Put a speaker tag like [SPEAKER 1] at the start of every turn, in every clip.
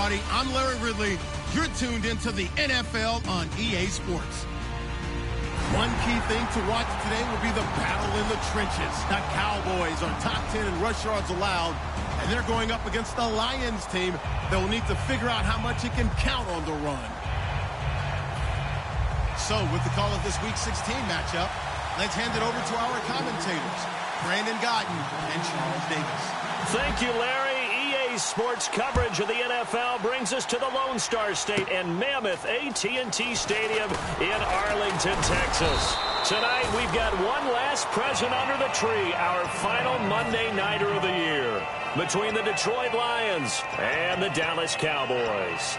[SPEAKER 1] everybody. I'm Larry Ridley. You're tuned into the NFL on EA Sports. One key thing to watch today will be the battle in the trenches. The Cowboys are top 10 in rush yards allowed, and they're going up against the Lions team that will need to figure out how much it can count on the run. So, with the call of this Week 16 matchup, let's hand it over to our commentators, Brandon Guyton and Charles Davis.
[SPEAKER 2] Thank you, Larry. EA Sports coverage of the NFL brings us to the Lone Star State and Mammoth AT&T Stadium in Arlington, Texas. Tonight, we've got one last present under the tree, our final Monday Nighter of the year, between the Detroit Lions and the Dallas Cowboys.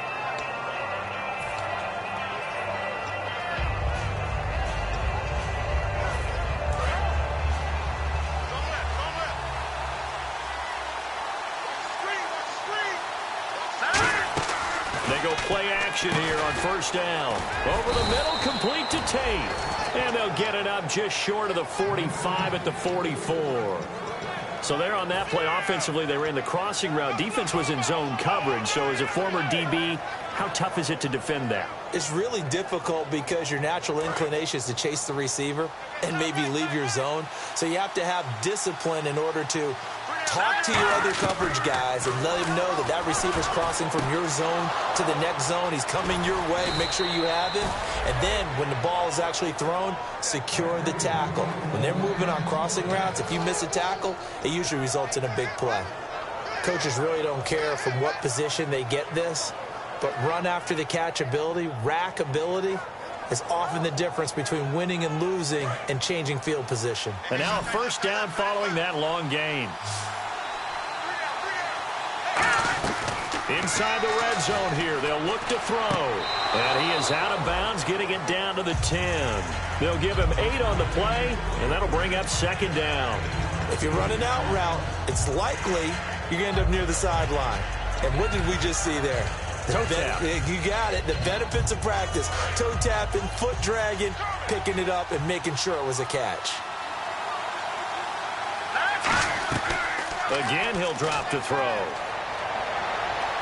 [SPEAKER 2] They go play action here on first down. Over the middle, complete to Tate. And they'll get it up just short of the 45 at the 44. So there on that play, offensively, they ran the crossing route. Defense was in zone coverage. So as a former DB, how tough is it to defend that?
[SPEAKER 3] It's really difficult because your natural inclination is to chase the receiver and maybe leave your zone. So you have to have discipline in order to talk to your other coverage guys and let him know that that receiver's crossing from your zone to the next zone. He's coming your way. Make sure you have him. And then when the ball is actually thrown, secure the tackle. When they're moving on crossing routes, if you miss a tackle, it usually results in a big play. Coaches really don't care from what position they get this, but run after the catch ability, rack ability, is often the difference between winning and losing and changing field position.
[SPEAKER 2] And now a first down following that long gain. Inside the red zone here, they'll look to throw. And he is out of bounds, getting it down to the 10. They'll give him 8 on the play, and that'll bring up second down.
[SPEAKER 3] If you run an out route, it's likely you're going to end up near the sideline. And what did we just see there?
[SPEAKER 2] Toe tap.
[SPEAKER 3] You got it. The benefits of practice. Toe tapping, foot dragging, picking it up, and making sure it was a catch.
[SPEAKER 2] Again, he'll drop to throw.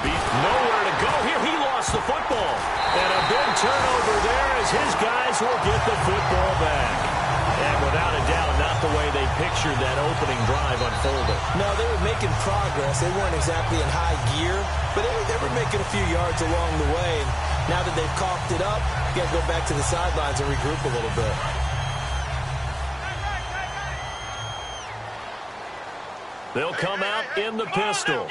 [SPEAKER 2] Nowhere to go here. He lost the football. And a big turnover there as his guys will get the football back. And without a doubt, not the way they pictured that opening drive unfolded.
[SPEAKER 3] No, they were making progress. They weren't exactly in high gear, but they were making a few yards along the way. And now that they've coughed it up, you got to go back to the sidelines and regroup a little bit.
[SPEAKER 2] They'll come out in the pistol.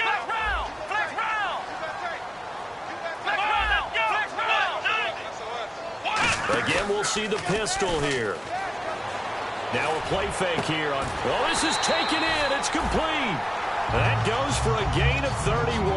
[SPEAKER 2] Again, we'll see the pistol here. Now a play fake here. Oh, this is taken in. It's complete. That goes for a gain of 31.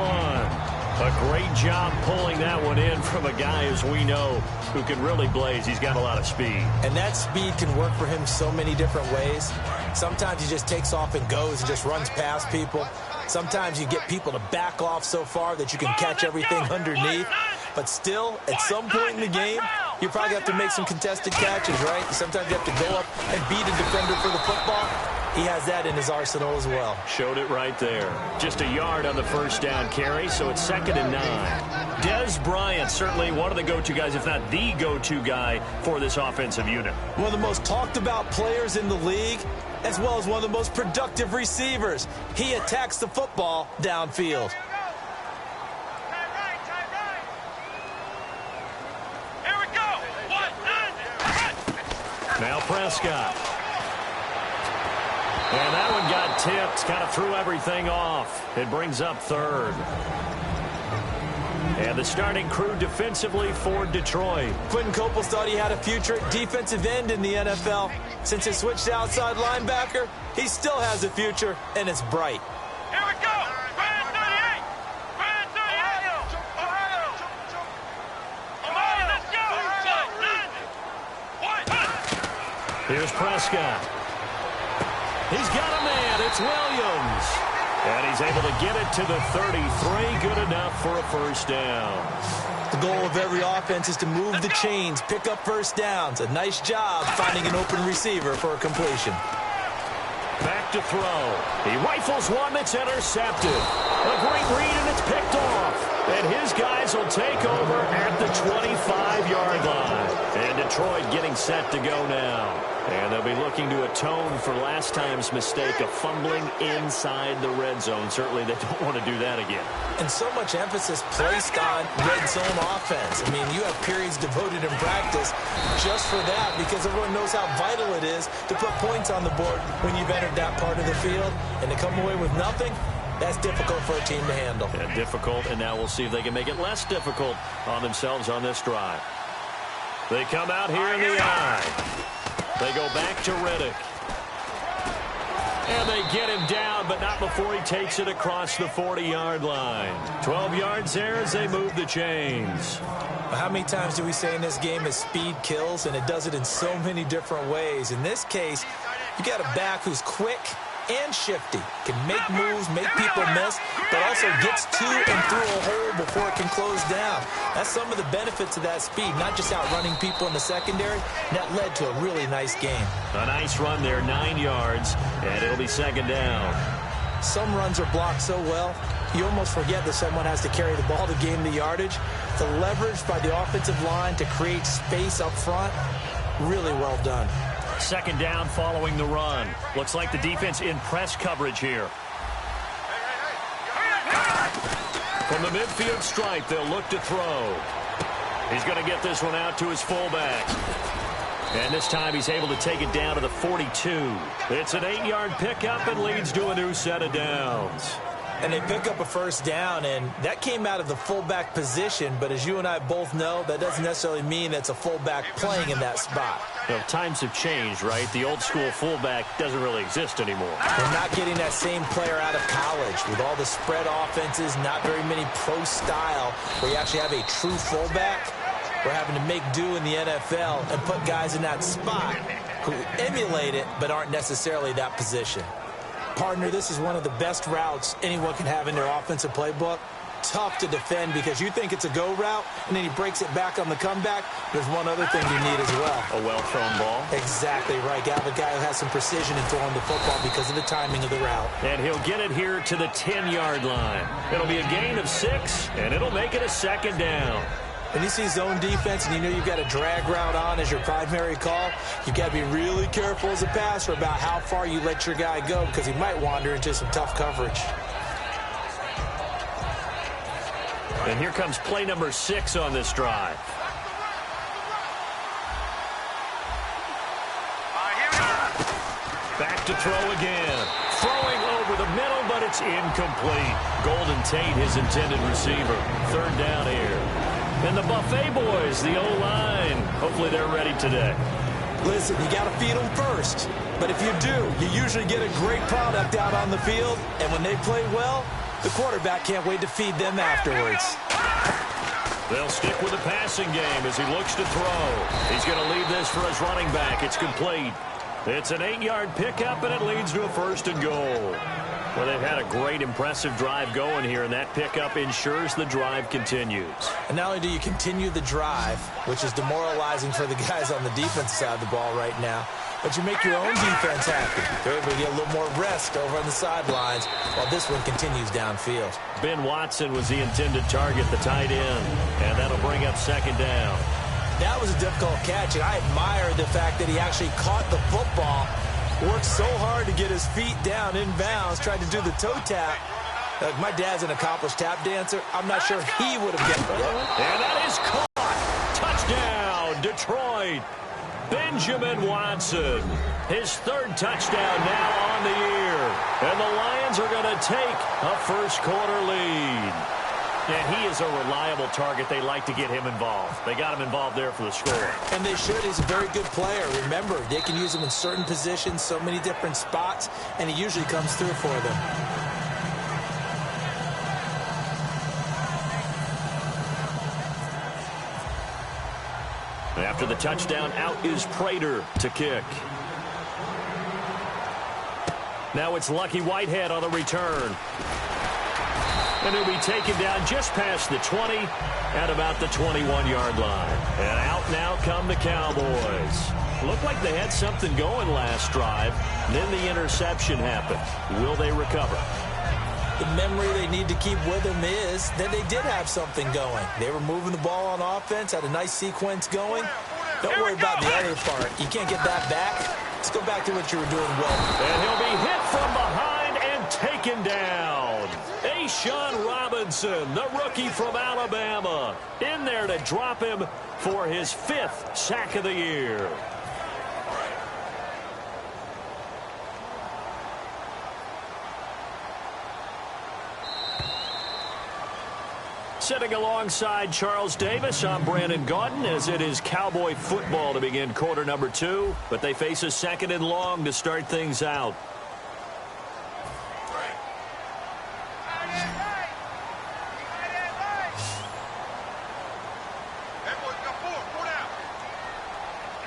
[SPEAKER 2] A great job pulling that one in from a guy, as we know, who can really blaze. He's got a lot of speed.
[SPEAKER 3] And that speed can work for him so many different ways. Sometimes he just takes off and goes and just runs past people. Sometimes you get people to back off so far that you can catch everything underneath. But still, at some point in the game, you probably have to make some contested catches, right? Sometimes you have to go up and beat a defender for the football. He has that in his arsenal as well.
[SPEAKER 2] Showed it right there. Just a yard on the first down carry, so it's 2nd and 9. Des Bryant, certainly one of the go-to guys, if not the go-to guy for this offensive unit.
[SPEAKER 3] One of the most talked about players in the league, as well as one of the most productive receivers. He attacks the football downfield.
[SPEAKER 2] Now Prescott. And that one got tipped, kind of threw everything off. It brings up 3rd. And the starting crew defensively for Detroit.
[SPEAKER 3] Quentin Coples thought he had a future at defensive end in the NFL. Since he switched to outside linebacker, he still has a future, and it's bright.
[SPEAKER 4] Here we go. Brand 38. Brand 38. Ohio, let's go.
[SPEAKER 2] Here's Prescott. He's got a man. It's Williams. And he's able to get it to the 33. Good enough for a first down.
[SPEAKER 3] The goal of every offense is to move the chains, pick up first downs. A nice job finding an open receiver for a completion.
[SPEAKER 2] Back to throw. He rifles one that's intercepted. A great read, and it's picked off. And his guys will take over at the 25-yard line. And Detroit getting set to go now. And they'll be looking to atone for last time's mistake of fumbling inside the red zone. Certainly they don't want to do that again.
[SPEAKER 3] And so much emphasis placed on red zone offense. I mean, you have periods devoted in practice just for that because everyone knows how vital it is to put points on the board when you've entered that part of the field. And to come away with nothing, that's difficult for a team to handle.
[SPEAKER 2] Yeah, difficult, and now we'll see if they can make it less difficult on themselves on this drive. They come out here in the eye. They go back to Reddick. And they get him down, but not before he takes it across the 40-yard line. 12 yards there as they move the chains.
[SPEAKER 3] How many times do we say in this game is speed kills, and it does it in so many different ways. In this case, you got a back who's quick and shifty, can make moves, make people miss, but also gets to and through a hole before it can close down. That's some of the benefits of that speed, not just outrunning people in the secondary. And that led to a really nice game.
[SPEAKER 2] A nice run there, 9 yards, and it'll be second down.
[SPEAKER 3] Some runs are blocked so well, you almost forget that someone has to carry the ball to gain the yardage. The leverage by the offensive line to create space up front, really well done.
[SPEAKER 2] Second down following the run. Looks like the defense in press coverage here. From the midfield stripe, they'll look to throw. He's going to get this one out to his fullback. And this time he's able to take it down to the 42. It's an 8-yard pickup and leads to a new set of downs.
[SPEAKER 3] And they pick up a first down, and that came out of the fullback position. But as you and I both know, that doesn't necessarily mean it's a fullback playing in that spot.
[SPEAKER 2] Well, times have changed, right? The old school fullback doesn't really exist anymore.
[SPEAKER 3] We're not getting that same player out of college with all the spread offenses, not very many pro style where you actually have a true fullback. We're having to make do in the NFL and put guys in that spot who emulate it but aren't necessarily that position. Partner, this is one of the best routes anyone can have in their offensive playbook. Tough to defend because you think it's a go route, and then he breaks it back on the comeback. There's one other thing you need as well.
[SPEAKER 2] A well-thrown ball.
[SPEAKER 3] Exactly right. You have a guy who has some precision in throwing the football because of the timing of the route.
[SPEAKER 2] And he'll get it here to the 10-yard line. It'll be a gain of 6, and it'll make it a second down.
[SPEAKER 3] When you see zone defense and you know you've got a drag route on as your primary call, you've got to be really careful as a passer about how far you let your guy go because he might wander into some tough coverage.
[SPEAKER 2] And here comes play number 6 on this drive. Back to throw again. Throwing over the middle, but it's incomplete. Golden Tate, his intended receiver. Third down here. And the Buffet boys, the O-line, hopefully they're ready today.
[SPEAKER 3] Listen, you got to feed them first. But if you do, you usually get a great product out on the field. And when they play well, the quarterback can't wait to feed them afterwards.
[SPEAKER 2] They'll stick with the passing game as he looks to throw. He's going to leave this for his running back. It's complete. It's an 8-yard pickup, and it leads to a first and goal. Well, they've had a great, impressive drive going here, and that pickup ensures the drive continues.
[SPEAKER 3] And not only do you continue the drive, which is demoralizing for the guys on the defensive side of the ball right now, but you make your own defense happy. They're able to get a little more rest over on the sidelines while this one continues downfield.
[SPEAKER 2] Ben Watson was the intended target, the tight end, and that'll bring up second down.
[SPEAKER 3] That was a difficult catch, and I admire the fact that he actually caught the football, worked so hard to get his feet down inbounds, tried to do the toe tap. Like my dad's an accomplished tap dancer. I'm not sure he would have gotten it.
[SPEAKER 2] And that is caught. Touchdown, Detroit. Benjamin Watson, his third touchdown now on the year. And the Lions are going to take a first-quarter lead. And he is a reliable target. They like to get him involved. They got him involved there for the score.
[SPEAKER 3] And they should. He's a very good player. Remember, they can use him in certain positions, so many different spots, and he usually comes through for them.
[SPEAKER 2] After the touchdown, out is Prater to kick. Now it's Lucky Whitehead on the return. And he'll be taken down just past the 20 at about the 21-yard line. And out now come the Cowboys. Looked like they had something going last drive. Then the interception happened. Will they recover?
[SPEAKER 3] The memory they need to keep with them is that they did have something going. They were moving the ball on offense, had a nice sequence going. Don't worry about the other part. You can't get that back. Let's go back to what you were doing well.
[SPEAKER 2] And he'll be hit from behind and taken down. A'Shawn Robinson, the rookie from Alabama, in there to drop him for his 5th sack of the year. Sitting alongside Charles Davis, I'm Brandon Gaudin, as it is Cowboy football to begin quarter number 2. But they face a 2nd and long to start things out.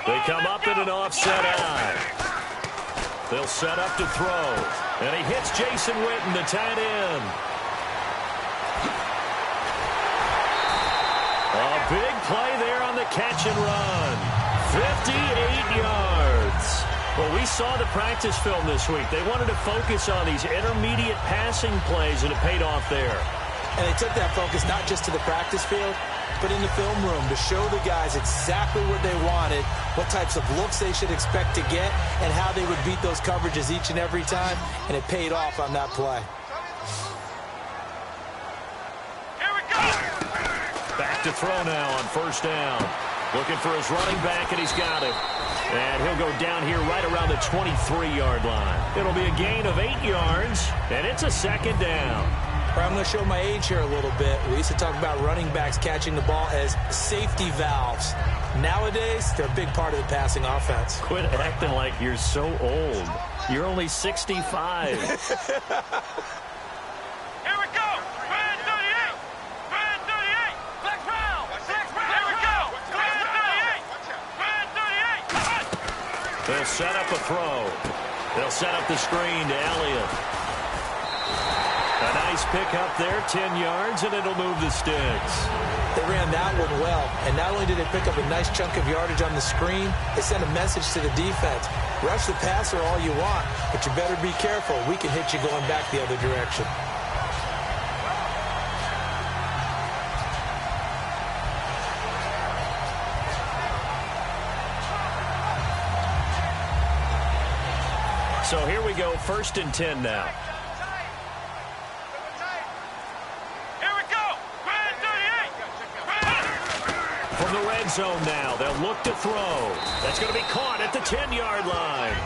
[SPEAKER 2] They come up in an offset eye. They'll set up to throw. And he hits Jason Witten, the tight end. A big play there on the catch and run. 58 yards. Well, we saw the practice film this week. They wanted to focus on these intermediate passing plays, and it paid off there.
[SPEAKER 3] And they took that focus not just to the practice field, but in the film room to show the guys exactly what they wanted, what types of looks they should expect to get, and how they would beat those coverages each and every time, and it paid off on that play.
[SPEAKER 2] Back to throw now on 1st down. Looking for his running back, and he's got it. And he'll go down here right around the 23-yard line. It'll be a gain of 8 yards, and it's a 2nd down.
[SPEAKER 3] I'm going to show my age here a little bit. We used to talk about running backs catching the ball as safety valves. Nowadays, they're a big part of the passing offense.
[SPEAKER 2] Quit acting like you're so old. You're only 65. They'll set up a throw. They'll set up the screen to Elliott. A nice pickup there, 10 yards, and it'll move the sticks.
[SPEAKER 3] They ran that one well, and not only did they pick up a nice chunk of yardage on the screen, they sent a message to the defense. Rush the passer all you want, but you better be careful. We can hit you going back the other direction.
[SPEAKER 2] So here we go, 1st and 10 now.
[SPEAKER 4] Here we go.
[SPEAKER 2] From the red zone now, they'll look to throw. That's going to be caught at the 10-yard line.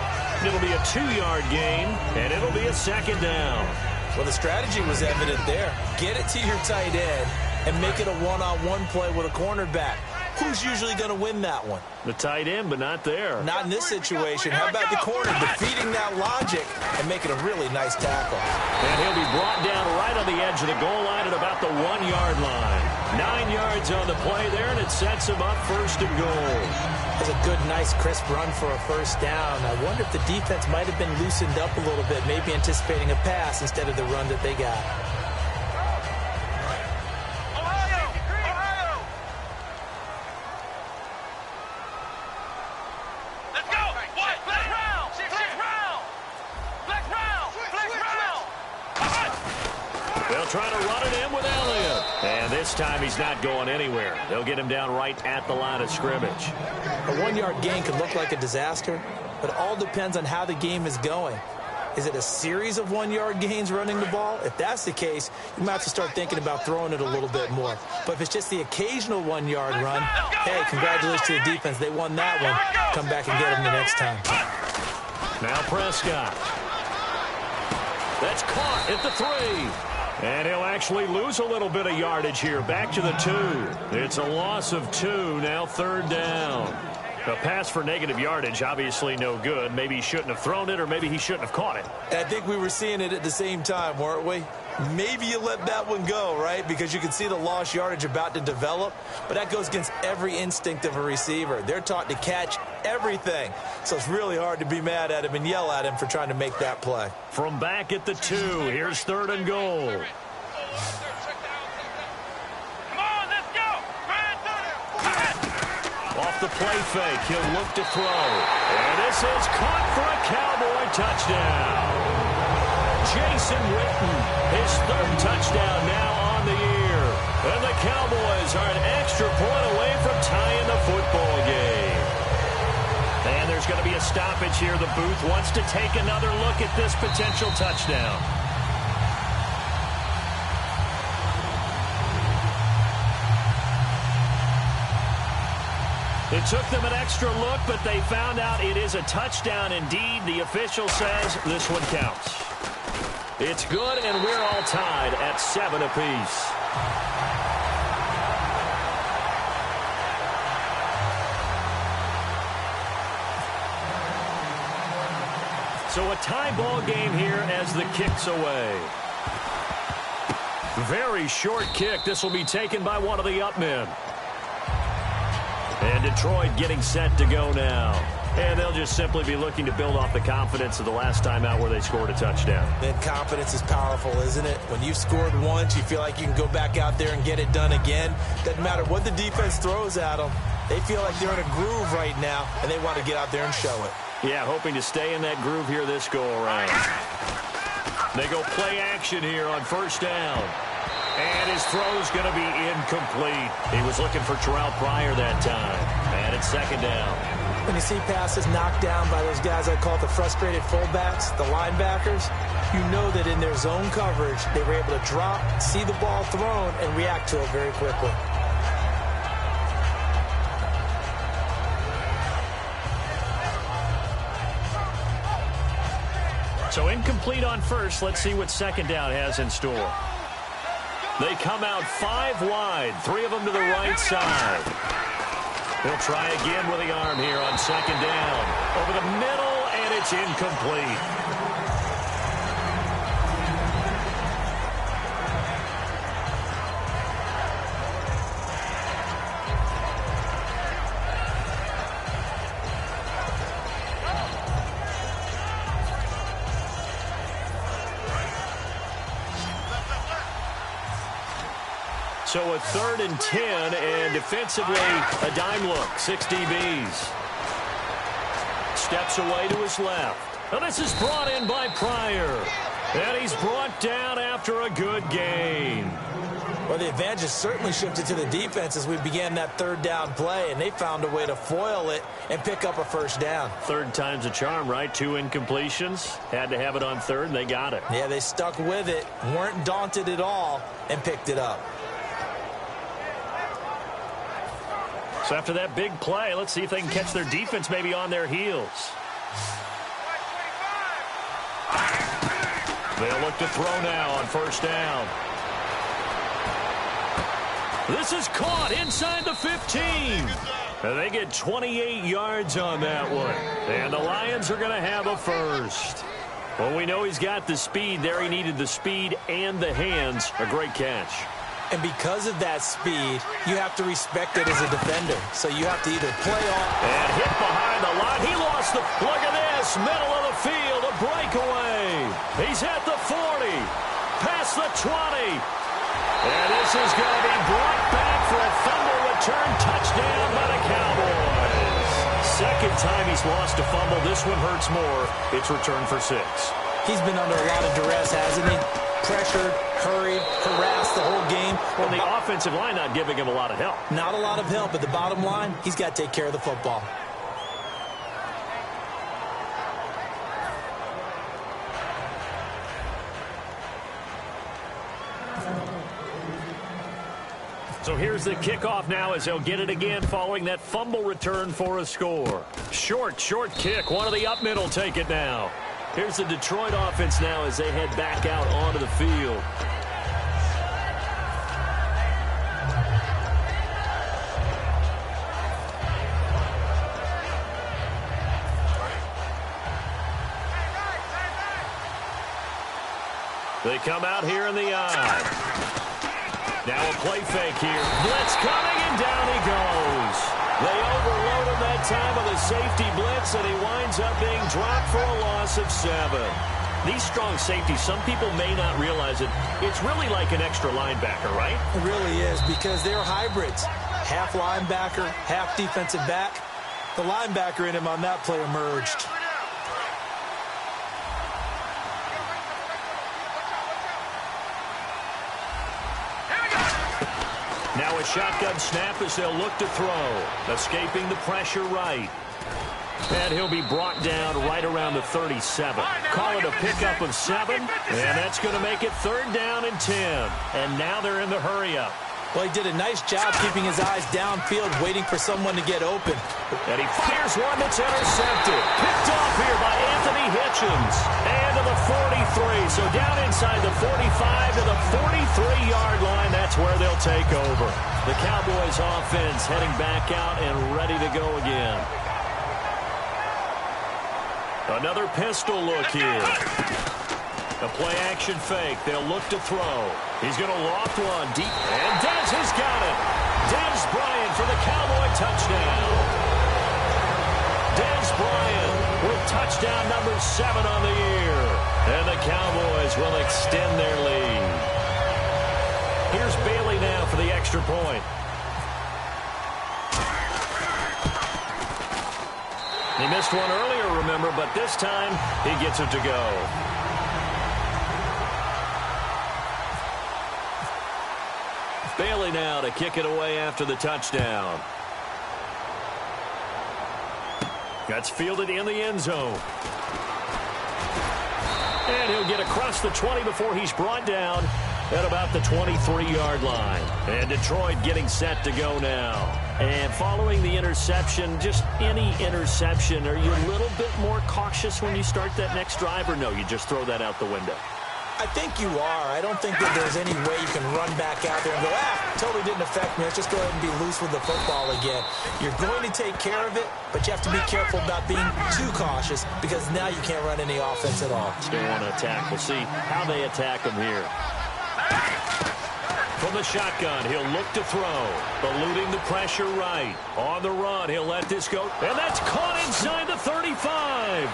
[SPEAKER 2] It'll be a 2-yard gain, and it'll be a 2nd down.
[SPEAKER 3] Well, the strategy was evident there. Get it to your tight end and make it a one-on-one play with a cornerback. Who's usually going to win that one?
[SPEAKER 2] The tight end, but not there.
[SPEAKER 3] Not in this situation. How about the corner defeating that logic and making a really nice tackle?
[SPEAKER 2] And he'll be brought down right on the edge of the goal line at about the 1-yard line. 9 yards on the play there, and it sets him up 1st and goal.
[SPEAKER 3] That's a good, nice, crisp run for a 1st down. I wonder if the defense might have been loosened up a little bit, maybe anticipating a pass instead of the run that they got.
[SPEAKER 2] Trying to run it in with Elliott. And this time he's not going anywhere. They'll get him down right at the line of scrimmage.
[SPEAKER 3] A 1-yard gain can look like a disaster, but it all depends on how the game is going. Is it a series of 1-yard gains running the ball? If that's the case, you might have to start thinking about throwing it a little bit more. But if it's just the occasional 1-yard run, hey, congratulations to the defense. They won that one. Come back and get them the next time.
[SPEAKER 2] Now Prescott. That's caught at the 3. And he'll actually lose a little bit of yardage here. Back to the 2. It's a loss of 2. Now 3rd down. A pass for negative yardage, obviously no good. Maybe he shouldn't have thrown it, or maybe he shouldn't have caught it.
[SPEAKER 3] I think we were seeing it at the same time, weren't we? Maybe you let that one go, right? Because you can see the lost yardage about to develop. But that goes against every instinct of a receiver. They're taught to catch everything. So it's really hard to be mad at him and yell at him for trying to make that play.
[SPEAKER 2] From back at the 2, here's 3rd and goal.
[SPEAKER 4] Come on, let's go.
[SPEAKER 2] Off the play fake, he'll look to throw. And this is caught for a Cowboy touchdown. Jason Jason Witten, his third touchdown now on the year. And the Cowboys are an extra point away from tying the football game. And there's going to be a stoppage here. The booth wants to take another look at this potential touchdown. It took them an extra look, but they found out it is a touchdown indeed. The official says this one counts. It's good, and we're all tied at 7 apiece. So a tie ball game here as the kick's away. Very short kick. This will be taken by one of the up men. And Detroit getting set to go now. And they'll just simply be looking to build off the confidence of the last time out where they scored a touchdown.
[SPEAKER 3] And confidence is powerful, isn't it? When you've scored once, you feel like you can go back out there and get it done again. Doesn't matter what the defense throws at them. They feel like they're in a groove right now, and they want to get out there and show it. Yeah, hoping to stay in that groove here this go-around.
[SPEAKER 2] They go play action here on first down. And his throw's going to be incomplete. He was looking for Terrell Pryor that time. And it's second down.
[SPEAKER 3] When you see passes knocked down by those guys I call the frustrated fullbacks, the linebackers, you know that in their zone coverage, they were able to drop, see the ball thrown, and react to it very quickly.
[SPEAKER 2] So incomplete on first. Let's see what second down has in store. They come out 5 wide, 3 of them to the right side. He'll try again with the arm here on second down. Over the middle, and it's incomplete. So a 3rd and 10, and defensively, a dime look, 6 DBs. Steps away to his left. And this is brought in by Pryor. And he's brought down after a good gain.
[SPEAKER 3] Well, the advantage has certainly shifted to the defense as we began that 3rd down play, and they found a way to foil it and pick up a first down.
[SPEAKER 2] 3rd time's a charm, right? 2 incompletions. Had to have it on 3rd, and they got it.
[SPEAKER 3] Yeah, they stuck with it, weren't daunted at all, and picked it up.
[SPEAKER 2] So after that big play, let's see if they can catch their defense maybe on their heels. They'll look to throw now on first down. This is caught inside the 15. And they get 28 yards on that one. And the Lions are going to have a first. Well, we know he's got the speed there. He needed the speed and the hands. A great catch.
[SPEAKER 3] And because of that speed, you have to respect it as a defender. So you have to either play off.
[SPEAKER 2] And hit behind the line. He lost the... Look at this. Middle of the field. A breakaway. He's at the 40. Past the 20. And this is going to be brought back for a fumble return touchdown by the Cowboys. Second time he's lost a fumble. This one hurts more. It's returned for 6.
[SPEAKER 3] He's been under a lot of duress, hasn't he? Pressured, hurried, harassed the whole game.
[SPEAKER 2] Well, the offensive line not giving him a lot of help.
[SPEAKER 3] Not a lot of help, but the bottom line, he's got to take care of the football.
[SPEAKER 2] So here's the kickoff now as they'll get it again following that fumble return for a score. Short kick. One of the up men will take it now. Here's the Detroit offense now as they head back out onto the field. They come out here in the eye. Now a play fake here. Blitz coming, and down he goes. They overload him that time with a safety blitz, and he winds up being dropped for a loss of 7. These strong safeties, some people may not realize it. It's really like an extra linebacker, right?
[SPEAKER 3] It really is, because they're hybrids. Half linebacker, half defensive back. The linebacker in him on that play emerged.
[SPEAKER 2] Now a shotgun snap as they'll look to throw. Escaping the pressure right. And he'll be brought down right around the 37. Call it a pickup of 7. And that's going to make it 3rd down and 10. And now they're in the hurry-up.
[SPEAKER 3] Well, he did a nice job keeping his eyes downfield, waiting for someone to get open.
[SPEAKER 2] And he fires one that's intercepted. Picked off here by Anthony Hitchens. And to the 43. So down inside the 45 to the 43-yard line. That's where they'll take over. The Cowboys offense heading back out and ready to go again. Another pistol look here. A play-action fake. They'll look to throw. He's going to loft one deep. And Dez has got it. Dez Bryant for the Cowboy touchdown. Dez Bryant with touchdown number 7 on the year. And the Cowboys will extend their lead. Here's Bailey now for the extra point. He missed one earlier, remember, but this time he gets it to go. Bailey now to kick it away after the touchdown. That's fielded in the end zone. And he'll get across the 20 before he's brought down at about the 23-yard line. And Detroit getting set to go now. And following the interception, just any interception, are you a little bit more cautious when you start that next drive, or no, you just throw that out the window?
[SPEAKER 3] I think you are. I don't think that there's any way you can run back out there and go, totally didn't affect me. Let's just go ahead and be loose with the football again. You're going to take care of it, but you have to be careful about being too cautious because now you can't run any offense at all.
[SPEAKER 2] Still want to attack. We'll see how they attack them here. From the shotgun, he'll look to throw. Eluding the pressure right. On the run, he'll let this go. And that's caught inside the 35.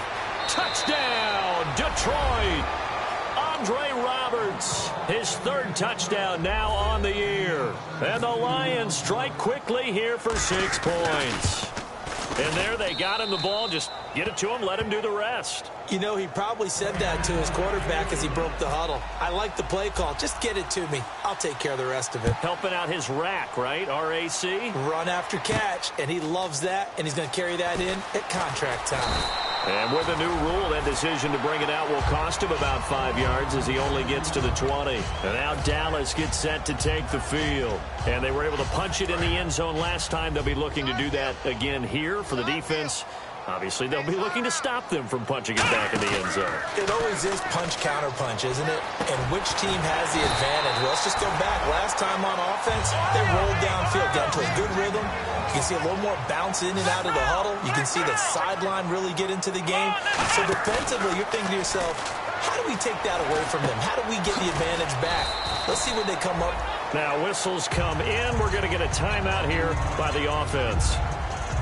[SPEAKER 2] Touchdown, Detroit. Andre Roberts, his 3rd touchdown now on the year. And the Lions strike quickly here for 6 points. And there they got him the ball. Just get it to him, let him do the rest.
[SPEAKER 3] You know, he probably said that to his quarterback as he broke the huddle. I like the play call. Just get it to me. I'll take care of the rest of it.
[SPEAKER 2] Helping out his rack, right? R-A-C?
[SPEAKER 3] Run after catch, and he loves that, and he's going to carry that in at contract time.
[SPEAKER 2] And with the new rule, that decision to bring it out will cost him about 5 yards as he only gets to the 20. And now Dallas gets set to take the field. And they were able to punch it in the end zone last time. They'll be looking to do that again here for the defense. Obviously, they'll be looking to stop them from punching it back in the end zone.
[SPEAKER 3] It always is punch-counter-punch, isn't it? And which team has the advantage? Well, let's just go back. Last time on offense, they rolled downfield, got into a good rhythm. You can see a little more bounce in and out of the huddle. You can see the sideline really get into the game. So defensively, you're thinking to yourself, how do we take that away from them? How do we get the advantage back? Let's see what they come up.
[SPEAKER 2] Now whistles come in. We're going to get a timeout here by the offense.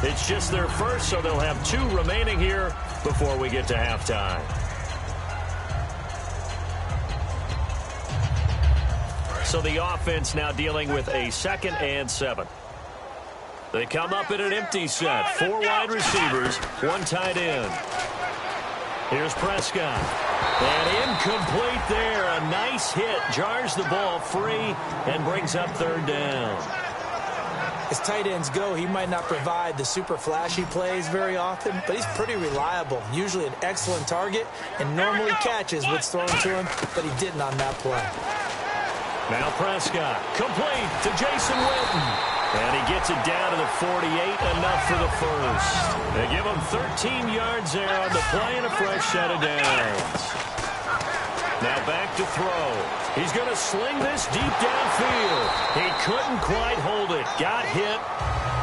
[SPEAKER 2] It's just their first, so they'll have 2 remaining here before we get to halftime. So the offense now dealing with a 2nd and 7. They come up in an empty set. 4 wide receivers, 1 tight end. Here's Prescott. And incomplete there. A nice hit. Jars the ball free and brings up 3rd down.
[SPEAKER 3] As tight ends go, he might not provide the super flashy plays very often, but he's pretty reliable. Usually an excellent target and normally catches what's thrown to him, but he didn't on that play.
[SPEAKER 2] Now Prescott, complete to Jason Witten. And he gets it down to the 48, enough for the first. They give him 13 yards there on the play and a fresh set of downs. Now back to throw. He's going to sling this deep downfield. He couldn't quite hold it. Got hit.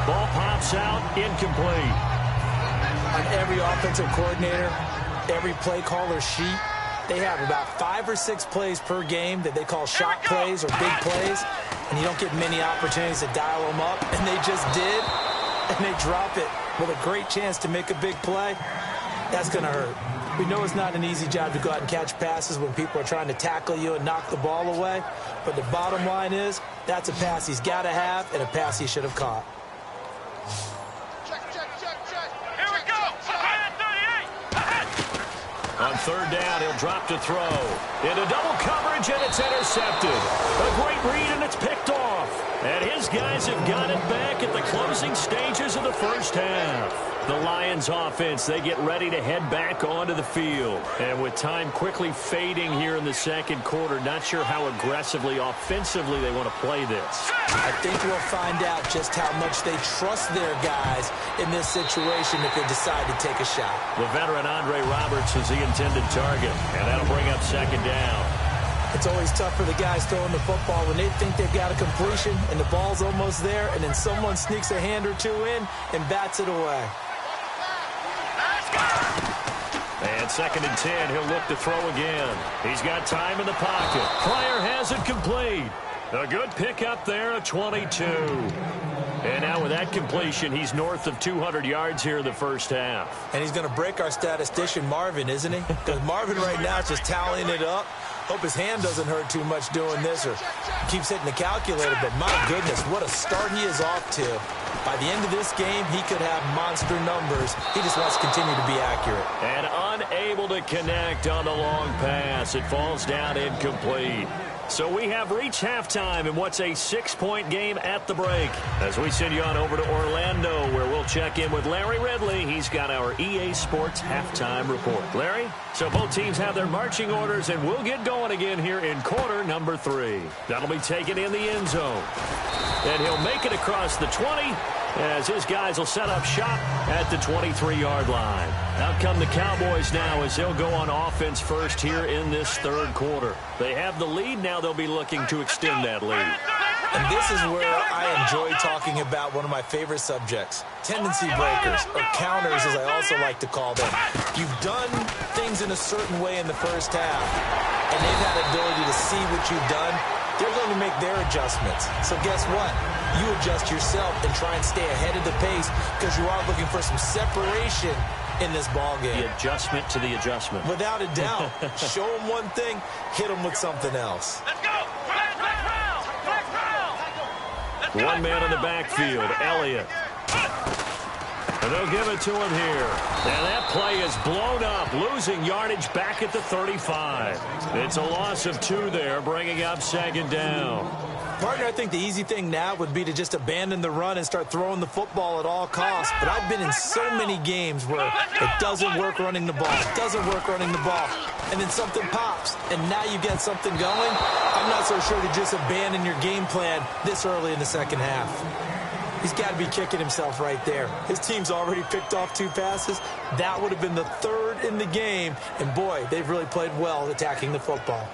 [SPEAKER 2] Ball pops out, incomplete.
[SPEAKER 3] On every offensive coordinator, every play caller sheet, they have about 5 or 6 plays per game that they call shot plays or big plays, and you don't get many opportunities to dial them up, and they just did, and they drop it with a great chance to make a big play. That's going to hurt. We know it's not an easy job to go out and catch passes when people are trying to tackle you and knock the ball away, but the bottom line is that's a pass he's got to have and a pass he should have caught.
[SPEAKER 4] Here we go. Ahead, 38.
[SPEAKER 2] On 3rd down, he'll drop to throw. Into double coverage, and it's intercepted. A great read, and it's picked off. And his guys have got it back at the closing stages of the first half. The Lions offense, they get ready to head back onto the field. And with time quickly fading here in the second quarter, not sure how aggressively, offensively they want to play this.
[SPEAKER 3] I think we'll find out just how much they trust their guys in this situation if they decide to take a shot.
[SPEAKER 2] The veteran Andre Roberts is the intended target, and that'll bring up second down.
[SPEAKER 3] It's always tough for the guys throwing the football when they think they've got a completion and the ball's almost there, and then someone sneaks a hand or two in and bats it away.
[SPEAKER 2] And 2nd and 10, he'll look to throw again. He's got time in the pocket. Pryor has it complete. A good pickup there at 22. And now with that completion, he's north of 200 yards here in the first half.
[SPEAKER 3] And he's going to break our statistician Marvin, isn't he? Because Marvin right now is just tallying it up. Hope his hand doesn't hurt too much doing this or keeps hitting the calculator. But my goodness, what a start he is off to. By the end of this game, he could have monster numbers. He just wants to continue to be accurate.
[SPEAKER 2] And unable to connect on the long pass. It falls down incomplete. So we have reached halftime in what's a 6-point game at the break. As we send you on over to Orlando, where we'll check in with Larry Ridley. He's got our EA Sports halftime report. Larry, so both teams have their marching orders, and we'll get going again here in quarter number 3. That'll be taken in the end zone. And he'll make it across the 20 as his guys will set up shop at the 23-yard line. Out come the Cowboys now as they'll go on offense first here in this third quarter. They have the lead. Now they'll be looking to extend that lead.
[SPEAKER 3] And this is where I enjoy talking about one of my favorite subjects, tendency breakers, or counters as I also like to call them. You've done things in a certain way in the first half, and they've had the ability to see what you've done. They're going to make their adjustments. So guess what? You adjust yourself and try and stay ahead of the pace because you are looking for some separation in this ball game.
[SPEAKER 2] The adjustment to the adjustment.
[SPEAKER 3] Without a doubt. Show them one thing, hit them with something else.
[SPEAKER 4] Let's go!
[SPEAKER 2] One man in the backfield, Elliott. And they'll give it to him here. And that play is blown up, losing yardage back at the 35. It's a loss of 2 there, bringing up second down.
[SPEAKER 3] Partner, I think the easy thing now would be to just abandon the run and start throwing the football at all costs. But I've been in so many games where it doesn't work running the ball. It doesn't work running the ball. And then something pops, and now you get something going. I'm not so sure to just abandon your game plan this early in the second half. He's got to be kicking himself right there. His team's already picked off 2 passes. That would have been the 3rd in the game. And, boy, they've really played well attacking the football.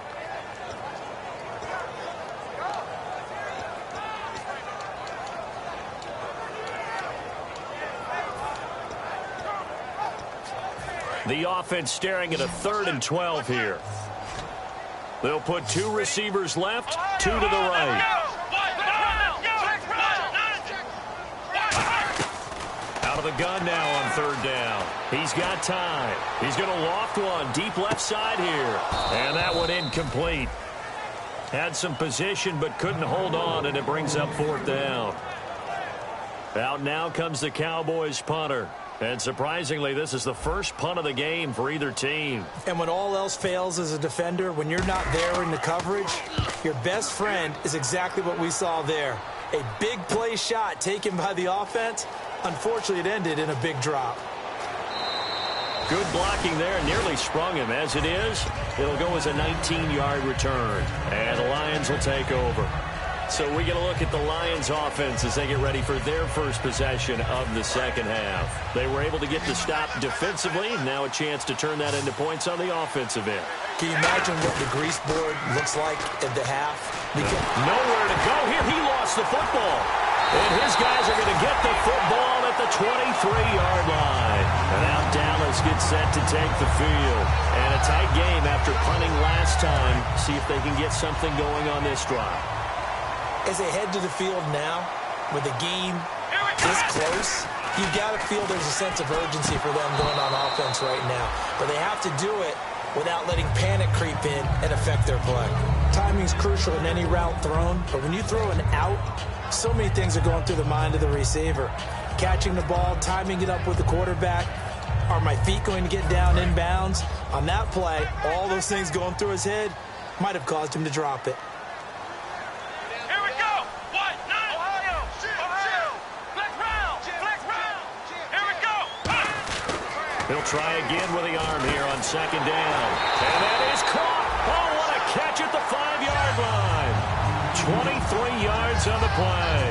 [SPEAKER 2] The offense staring at a 3rd and 12 here. They'll put 2 receivers left, 2 to the right. Out of the gun now on 3rd down. He's got time. He's going to loft one deep left side here. And that one incomplete. Had some position but couldn't hold on, and it brings up 4th down. Out now comes the Cowboys punter. And surprisingly, this is the first punt of the game for either team.
[SPEAKER 3] And when all else fails as a defender, when you're not there in the coverage, your best friend is exactly what we saw there. A big play shot taken by the offense. Unfortunately, it ended in a big drop.
[SPEAKER 2] Good blocking there. Nearly sprung him. As it is, it'll go as a 19-yard return. And the Lions will take over. So we get a look at the Lions offense as they get ready for their first possession of the second half. They were able to get the stop defensively. Now a chance to turn that into points on the offensive end.
[SPEAKER 3] Can you imagine what the grease board looks like at the half?
[SPEAKER 2] Nowhere to go here. He lost the football. And his guys are going to get the football at the 23-yard line. And now Dallas gets set to take the field. And a tight game after punting last time. See if they can get something going on this drive.
[SPEAKER 3] As they head to the field now, with the game this close, you've got to feel there's a sense of urgency for them going on offense right now. But they have to do it without letting panic creep in and affect their play. Timing's crucial in any route thrown, but when you throw an out, so many things are going through the mind of the receiver. Catching the ball, timing it up with the quarterback. Are my feet going to get down inbounds? On that play, all those things going through his head might have caused him to drop it.
[SPEAKER 4] Here we go! 1-9! Ohio!
[SPEAKER 2] He'll try again with the arm here on second down. And that is caught. Oh, what a catch at the 5-yard line. 23 yards on the play.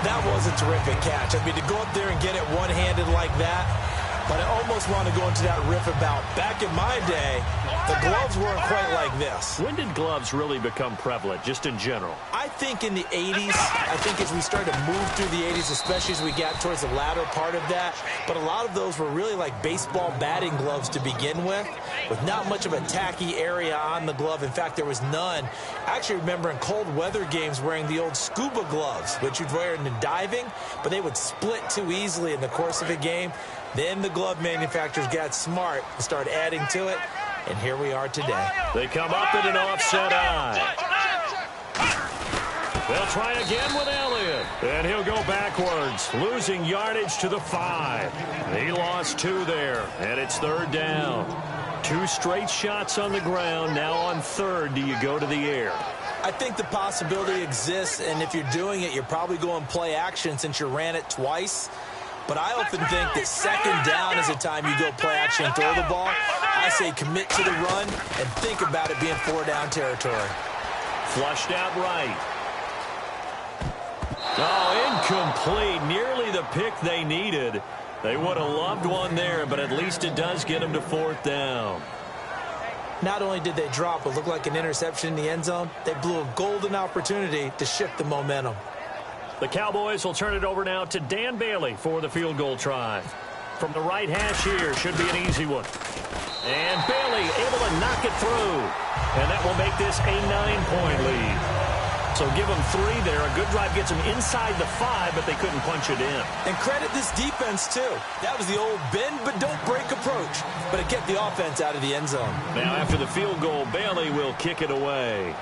[SPEAKER 3] That was a terrific catch. I mean, to go up there and get it one-handed like that, but I almost want to go into that riff about back in my day, the gloves weren't quite like this.
[SPEAKER 2] When did gloves really become prevalent, just in general?
[SPEAKER 3] I think in the 80s. I think as we started to move through the 80s, especially as we got towards the latter part of that. But a lot of those were really like baseball batting gloves to begin with not much of a tacky area on the glove. In fact, there was none. I actually remember in cold weather games wearing the old scuba gloves, which you'd wear in the diving, but they would split too easily in the course of a game. Then the glove manufacturers got smart and started adding to it, and here we are today.
[SPEAKER 2] They come up in an offset eye. They'll try again with Elliott, and he'll go backwards, losing yardage to the 5. He lost 2 there, and it's third down. 2 straight shots on the ground. Now on third, do you go to the air?
[SPEAKER 3] I think the possibility exists, and if you're doing it, you're probably going play action since you ran it twice. But I often think that second down is the time you go play action and throw the ball. I say commit to the run and think about it being 4-down territory.
[SPEAKER 2] Flushed out right. Oh, incomplete. Nearly the pick they needed. They would have loved one there, but at least it does get them to 4th down.
[SPEAKER 3] Not only did they drop what looked like an interception in the end zone, they blew a golden opportunity to shift the momentum.
[SPEAKER 2] The Cowboys will turn it over now to Dan Bailey for the field goal try. From the right hash here, should be an easy one. And Bailey able to knock it through. And that will make this a 9-point lead. So give them 3 there. A good drive gets them inside the 5, but they couldn't punch it in.
[SPEAKER 3] And credit this defense, too. That was the old bend but don't break approach. But it kept the offense out of the end zone.
[SPEAKER 2] Now after the field goal, Bailey will kick it away.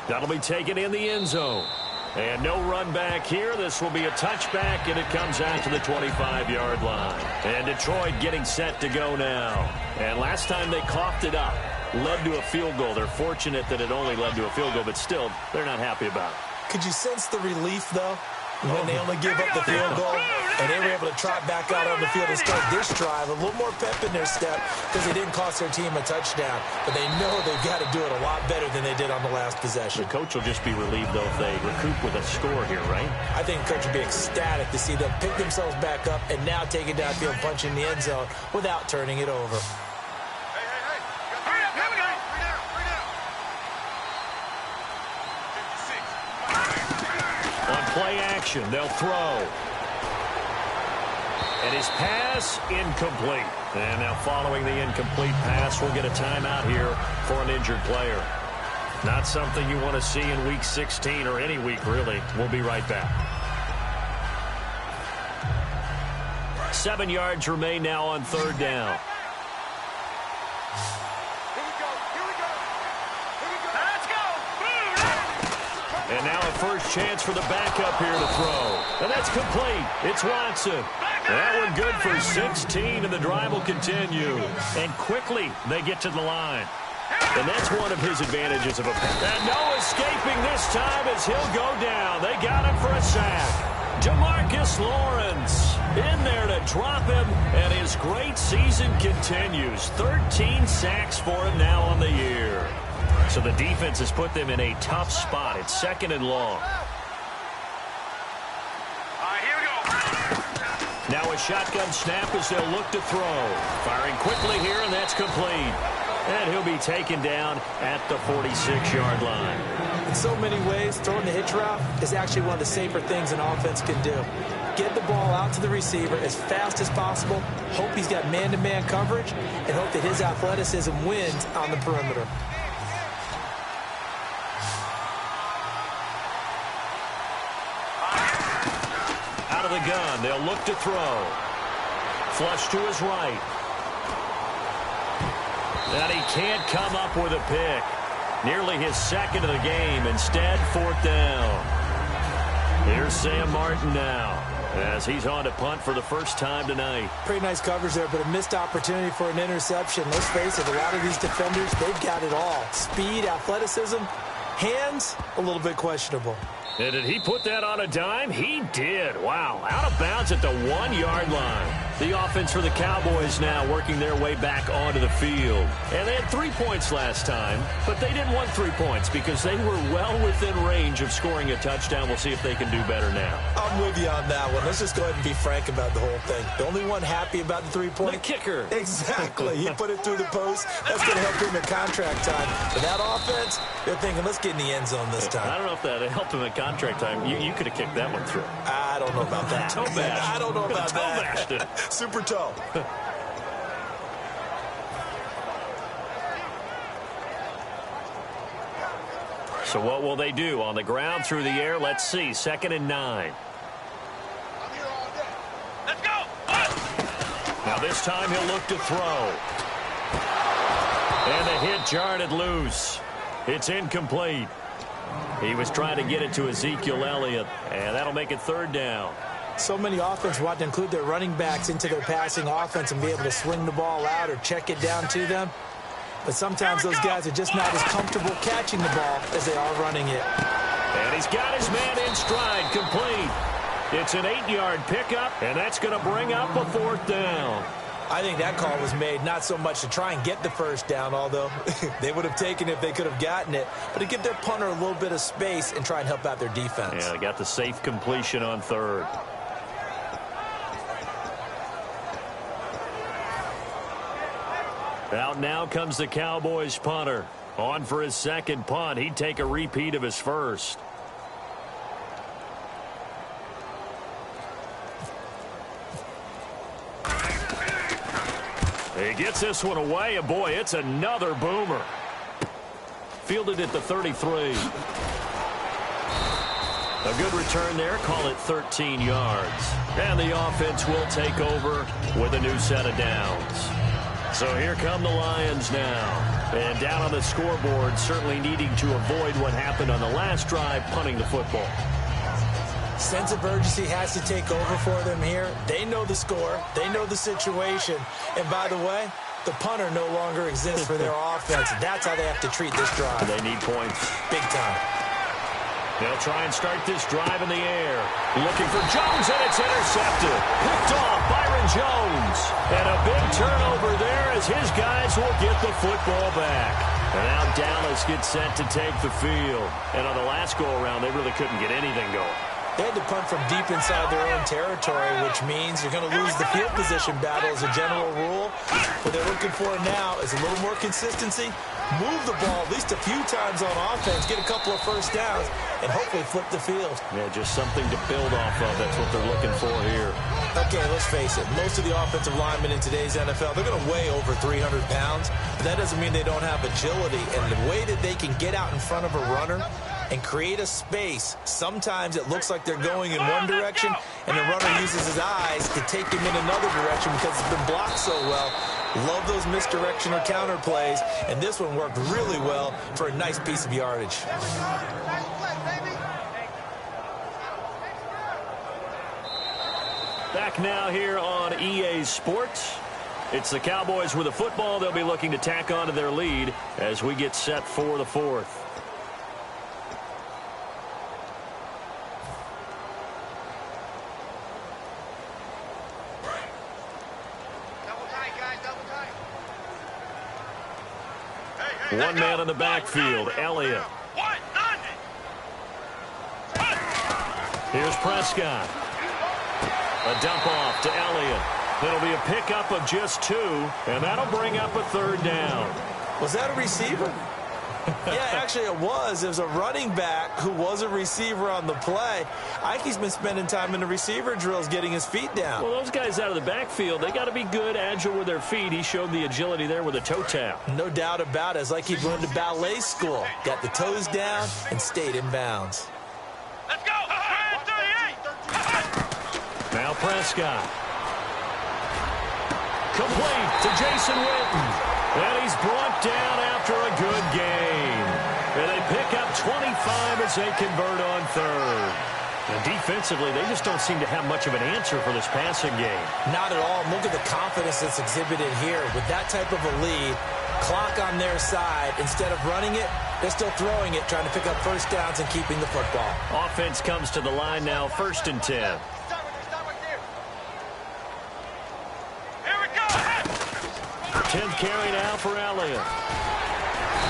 [SPEAKER 2] That'll be taken in the end zone. And no run back here. This will be a touchback, and it comes out to the 25-yard line. And Detroit getting set to go now. And last time they coughed it up, led to a field goal. They're fortunate that it only led to a field goal, but still, they're not happy about it.
[SPEAKER 3] Could you sense the relief, though, when they only gave up the field goal and they were able to trot back out on the field and start this drive? A little more pep in their step because they didn't cost their team a touchdown, but they know they've got to do it a lot better than they did on the last possession.
[SPEAKER 2] The coach will just be relieved, though, if they recoup with a score here, right?
[SPEAKER 3] I think the coach will be ecstatic to see them pick themselves back up and now take it downfield, punch in the end zone without turning it over.
[SPEAKER 2] Play action, they'll throw. And his pass, incomplete. And now following the incomplete pass, we'll get a timeout here for an injured player. Not something you want to see in Week 16 or any week, really. We'll be right back. 7 yards remain now on third down. And now a first chance for the backup here to throw. And that's complete. It's Watson. That one good for 16, and the drive will continue. And quickly they get to the line. And that's one of his advantages of a pass. And no escaping this time as he'll go down. They got him for a sack. Jamarcus Lawrence in there to drop him, and his great season continues. 13 sacks for him now on the year. So the defense has put them in a tough spot. It's 2nd and long.
[SPEAKER 4] Here we go.
[SPEAKER 2] Now a shotgun snap as they'll look to throw. Firing quickly here, and that's complete. And he'll be taken down at the 46-yard line.
[SPEAKER 3] In so many ways, throwing the hitch route is actually one of the safer things an offense can do. Get the ball out to the receiver as fast as possible, hope he's got man-to-man coverage, and hope that his athleticism wins on the perimeter.
[SPEAKER 2] Out of the gun, they'll look to throw. Flush to his right. And he can't come up with a pick. Nearly his 2nd of the game. Instead, 4th down. Here's Sam Martin now as he's on to punt for the first time tonight.
[SPEAKER 3] Pretty nice coverage there, but a missed opportunity for an interception. Let's face it, a lot of these defenders, they've got it all. Speed, athleticism, hands, a little bit questionable.
[SPEAKER 2] And did he put that on a dime? He did. Wow. Out of bounds at the 1-yard line. The offense for the Cowboys now working their way back onto the field. And they had 3 points last time, but they didn't want 3 points because they were well within range of scoring a touchdown. We'll see if they can do better now.
[SPEAKER 3] I'm with you on that one. Let's just go ahead and be frank about the whole thing. The only one happy about the 3-point?
[SPEAKER 2] The kicker.
[SPEAKER 3] Exactly. He put it through the post. That's going to help him in contract time. But that offense, they're thinking, let's get in the end zone this time.
[SPEAKER 2] I don't know if that helped him in contract time. You could have kicked that one through.
[SPEAKER 3] I don't know about that.
[SPEAKER 2] Toe bash.
[SPEAKER 3] I don't know about
[SPEAKER 2] toe
[SPEAKER 3] that.
[SPEAKER 2] Bashed it.
[SPEAKER 3] Super toe.
[SPEAKER 2] So what will they do? On the ground, through the air? Let's see. 2nd and 9.
[SPEAKER 4] Let's go.
[SPEAKER 2] Now this time he'll look to throw. And the hit jarred it loose. It's incomplete. He was trying to get it to Ezekiel Elliott, and that'll make it 3rd down.
[SPEAKER 3] So many offenses want to include their running backs into their passing offense and be able to swing the ball out or check it down to them. But sometimes those guys are just not as comfortable catching the ball as they are running it.
[SPEAKER 2] And he's got his man in stride, complete. It's an 8-yard pickup, and that's going to bring up a 4th down.
[SPEAKER 3] I think that call was made not so much to try and get the 1st down, although they would have taken it if they could have gotten it, but to give their punter a little bit of space and try and help out their defense.
[SPEAKER 2] Yeah, they got the safe completion on 3rd. Out now comes the Cowboys punter. On for his 2nd punt. He'd take a repeat of his 1st. He gets this one away, and boy, it's another boomer. Fielded at the 33. A good return there. Call it 13 yards. And the offense will take over with a new set of downs. So here come the Lions now. And down on the scoreboard, certainly needing to avoid what happened on the last drive, punting the football.
[SPEAKER 3] Sense of urgency has to take over for them here. They know the score. They know the situation. And by the way, the punter no longer exists for their offense. That's how they have to treat this drive.
[SPEAKER 2] They need points.
[SPEAKER 3] Big time.
[SPEAKER 2] They'll try and start this drive in the air. Looking for Jones, and it's intercepted. Picked off Byron Jones. And a big turnover there as his guys will get the football back. And now Dallas gets set to take the field. And on the last go-around, they really couldn't get anything going.
[SPEAKER 3] They had to punt from deep inside their own territory, which means you're going to lose the field position battle as a general rule. What they're looking for now is a little more consistency, move the ball at least a few times on offense, get a couple of 1st downs, and hopefully flip the field.
[SPEAKER 2] Yeah, just something to build off of. That's what they're looking for here.
[SPEAKER 3] Okay, let's face it. Most of the offensive linemen in today's NFL, they're going to weigh over 300 pounds. But that doesn't mean they don't have agility. And the way that they can get out in front of a runner and create a space, sometimes it looks like they're going in one direction, and the runner uses his eyes to take him in another direction because it's been blocked so well. Love those misdirection or counter plays, and this one worked really well for a nice piece of yardage.
[SPEAKER 2] Back now here on EA Sports. It's the Cowboys with the football. They'll be looking to tack on to their lead as we get set for the 4th. One man in the backfield, Elliott. Here's Prescott. A dump off to Elliott. It'll be a pickup of just 2, and that'll bring up a 3rd down.
[SPEAKER 3] Was that a receiver? Yeah, actually it was. It was a running back who was a receiver on the play. Ike's been spending time in the receiver drills getting his feet down.
[SPEAKER 2] Well, those guys out of the backfield, they got to be good, agile with their feet. He showed the agility there with a toe tap.
[SPEAKER 3] No doubt about it. It's like he'd gone to ballet school. Got the toes down and stayed in bounds.
[SPEAKER 4] Let's go. 38.
[SPEAKER 2] Now Prescott. Complete to Jason Witten. And he's brought down after a good game. And they pick up 25 as they convert on 3rd. And defensively, they just don't seem to have much of an answer for this passing game.
[SPEAKER 3] Not at all. Look at the confidence that's exhibited here. With that type of a lead, clock on their side, instead of running it, They're still throwing it, trying to pick up first downs and keeping the football.
[SPEAKER 2] Offense comes to the line now, 1st and 10.
[SPEAKER 4] Here we go.
[SPEAKER 2] 10th carry now for Elliott.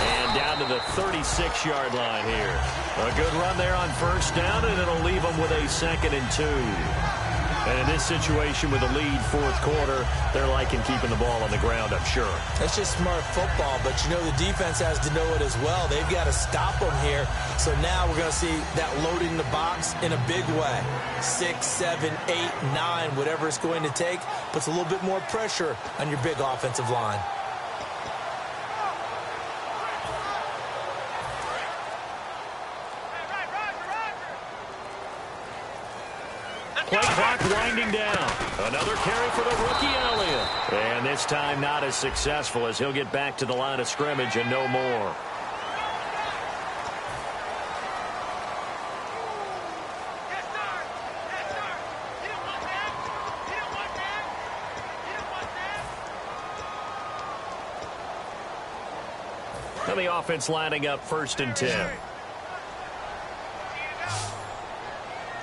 [SPEAKER 2] And down to the 36-yard line here. A good run there on first down, and it'll leave them with a 2nd and 2. And in this situation with a lead 4th quarter, they're liking keeping the ball on the ground, I'm sure.
[SPEAKER 3] That's just smart football, but you know the defense has to know it as well. They've got to stop them here. So now we're going to see that loading the box in a big way. 6, 7, 8, 9, whatever it's going to take, puts a little bit more pressure on your big offensive line.
[SPEAKER 2] Play clock winding down. Another carry for the rookie Elliott. And this time not as successful as he'll get back to the line of scrimmage and no more. Now the offense lining up 1st and 10.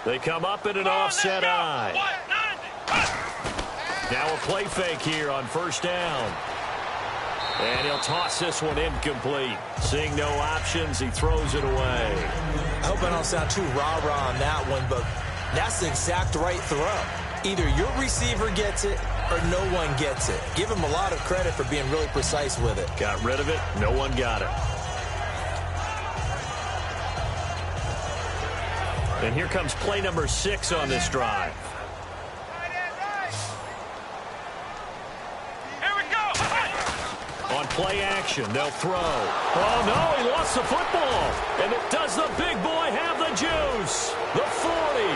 [SPEAKER 2] They come up in an offset eye. Now a play fake here on first down. And he'll toss this one incomplete. Seeing no options, he throws it away.
[SPEAKER 3] I hope I don't sound too rah-rah on that one, but that's the exact right throw. Either your receiver gets it or no one gets it. Give him a lot of credit for being really precise with it.
[SPEAKER 2] Got rid of it. No one got it. And here comes play number 6 on this drive.
[SPEAKER 4] Here we go.
[SPEAKER 2] On play action, they'll throw. Oh, no, he lost the football. And it does the big boy have the juice? The 40,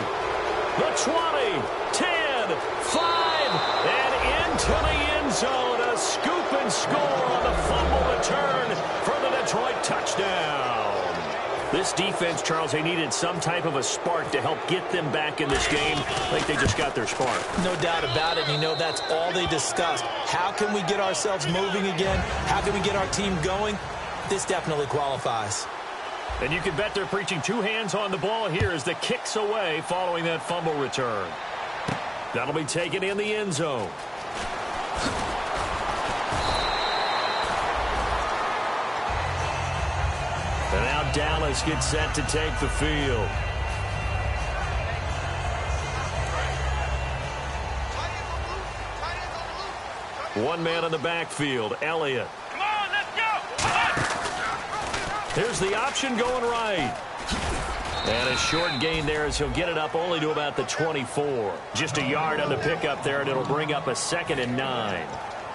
[SPEAKER 2] the 20, 10, 5, and into the end zone. A scoop and score on the fumble return for the Detroit touchdown. This defense, Charles, they needed some type of a spark to help get them back in this game. I think they just got their spark.
[SPEAKER 3] No doubt about it. You know, that's all they discussed. How can we get ourselves moving again? How can we get our team going? This definitely qualifies.
[SPEAKER 2] And you can bet they're preaching 2 hands on the ball here as the kick's away following that fumble return. That'll be taken in the end zone. And now Dallas gets set to take the field. One man in the backfield, Elliott.
[SPEAKER 4] Come on, let's go.
[SPEAKER 2] Here's the option going right. And a short gain there as he'll get it up only to about the 24. Just a yard on the pickup there, and it'll bring up a 2nd and 9.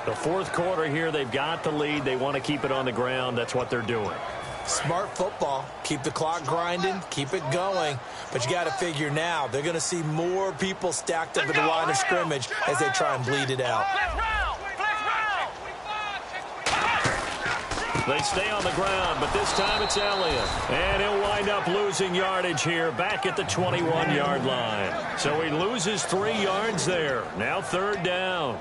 [SPEAKER 2] The 4th quarter here, they've got the lead. They want to keep it on the ground. That's what they're doing.
[SPEAKER 3] Smart football. Keep the clock grinding. Keep it going. But you got to figure now, they're going to see more people stacked up at the line of scrimmage as they try and bleed it out.
[SPEAKER 2] They stay on the ground, but this time it's Elliott. And he'll wind up losing yardage here back at the 21-yard line. So he loses 3 yards there. Now 3rd down.